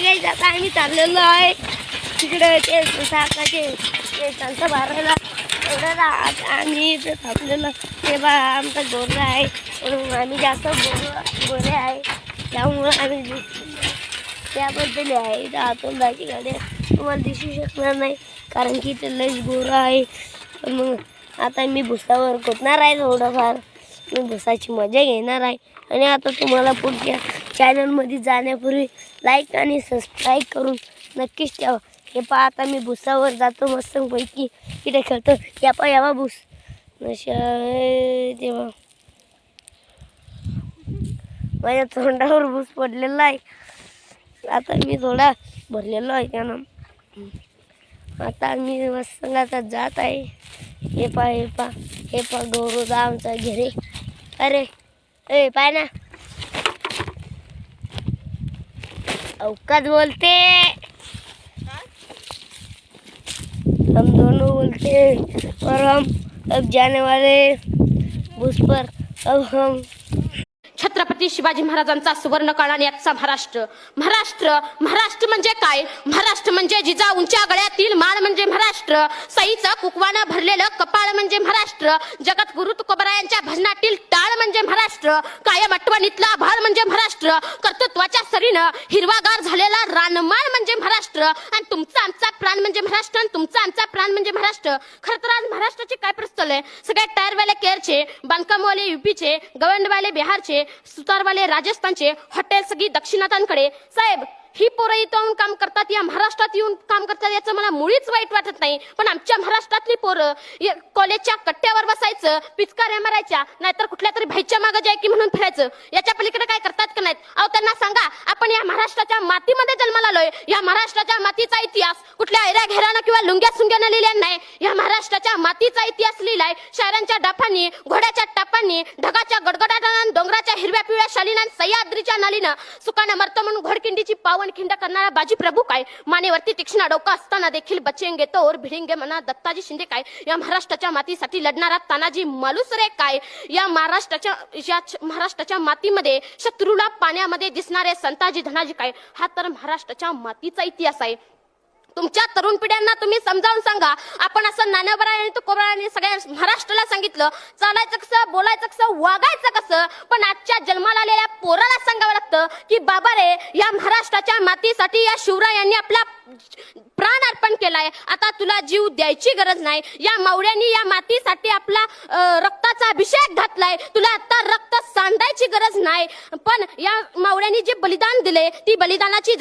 काय आता आम्ही चाललेलो आहे तिकडे ते साकाचे त्यांचं भरायला एवढं आम्ही इथं थांबलेलो ते बा आमचा गोरा आहे म्हणून आम्ही जास्त गोरे आहे त्यामुळं आम्ही त्याबद्दल आहे इथं आतून जायची गाडी तुम्हाला दिसू शकणार नाही कारण की ते लईच गोरा आहे. पण मग आता मी भुसावर खोदणार आहे थोडंफार मी भुसाची मजा घेणार आहे. आणि आता तुम्हाला पुढच्या चॅनलमध्ये जाण्यापूर्वी लाईक आणि सबस्क्राईब करून नक्कीच ठेवा. हे पहा आता मी भुसावर जातो मस्तपैकी इथे खेळतो यावा भुस नशा तेव्हा माझ्या तोंडावर भूस पडलेला आहे. आता मी थोडा भरलेलो आहे त्यानं आता मी मस्त आता जात आहे. हे पा गौरव आमचा घरी अरे ए पाय ना अवकाश बोलते हम दोनों बोलते और हम अब जाने वाले बस पर अब हम छत्रपती शिवाजी महाराजांचा सुवर्ण काळ आणि आजचा महाराष्ट्र महाराष्ट्र म्हणजे काय महाराष्ट्र म्हणजे जिजा उंच्या गळ्यातील माळ म्हणजे महाराष्ट्र सईचं कुकवानं भरलेलं कपाळ म्हणजे महाराष्ट्र जगत गुरु तुकोबरायांच्या भजनातील टाळ म्हणजे महाराष्ट्र कायम आठवणीतला भाळ म्हणजे महाराष्ट्र कर्तृत्वाच्या सरीनं हिरवागार झालेला रानमाळ म्हणजे महाराष्ट्र आणि तुमचा आमचा प्राण म्हणजे महाराष्ट्र आणि तुमचा आमचा प्राण म्हणजे महाराष्ट्र. खरं तर आज महाराष्ट्राची काय परिस्थिती आहे सगळ्या टायरवाले केरळचे बांधकामवाले युपीचे गवंडवाले बिहारचे सुतारवाले राजस्थानचे हॉटेल सगळी दक्षिणातांकडे साहेब ही पोरं इथं काम करतात या महाराष्ट्रात येऊन काम करतात याचं मला मुळीच वाईट वाटत नाही. पण आमच्या महाराष्ट्रातली पोरं कॉलेजच्या कट्ट्यावर बसायचं पिचकाऱ्या मारायच्या नाहीतर कुठल्या तरी भाईच्या मागे जाय की म्हणून फिरायचं याच्या पलीकडे काय करतात का नाहीत. अहो त्यांना सांगा आपण या महाराष्ट्राच्या मातीमध्ये जन्माला आलोय. या महाराष्ट्राच्या मातीचा इतिहास कुठल्या ऐऱ्या घेरानं किंवा लुंग्या सुंग्यानं लिहिल्या नाही. या महाराष्ट्राच्या मातीचा इतिहास लिहिलाय शायरांच्या डाफांनी घोड्याच्या टापांनी ढगाच्या गडगडाटानं डोंगराच्या हिरव्या पिवळ्या शालीनं सह्याद्रीच्या नालीनं सुकानं मरतं म्हणून घोडकिंडीची खिंड करणारा बाजी प्रभू काय मानेवरती तीक्ष्ण डोका असताना देखील बचेंगे तो और भिडेंगे मना दत्ताजी शिंदे काय या महाराष्ट्राच्या मातीसाठी लढणारा तानाजी मालुसरे काय या महाराष्ट्राच्या मातीमध्ये शत्रूला पाण्यामध्ये दिसणारे संताजी धनाजी काय हा तर महाराष्ट्राच्या मातीचा इतिहास आहे. तुमच्या तरुण पिढ्यांना तुम्ही समजावून सांगा. आपण असं नाण्याबरा आणि तुकोबरायांनी सगळ्या महाराष्ट्राला सांगितलं चालायचं कसं बोलायचं कसं वागायचं कसं पण आजच्या जन्माला आलेल्या पोराला सांगावं लागतं की बाबा रे या महाराष्ट्राच्या मातीसाठी या शिवरायांनी आपला प्राण अर्पण केलाय. आता तुला जीव द्यायची गरज नाही. या मावळ्यांनी या मातीसाठी आपला रक्ताचा अभिषेक घातलाय. तुला आता रक्त सांडायची गरज नाही. पण या मावळ्यांनी जे बलिदान दिले ती बलिदानाची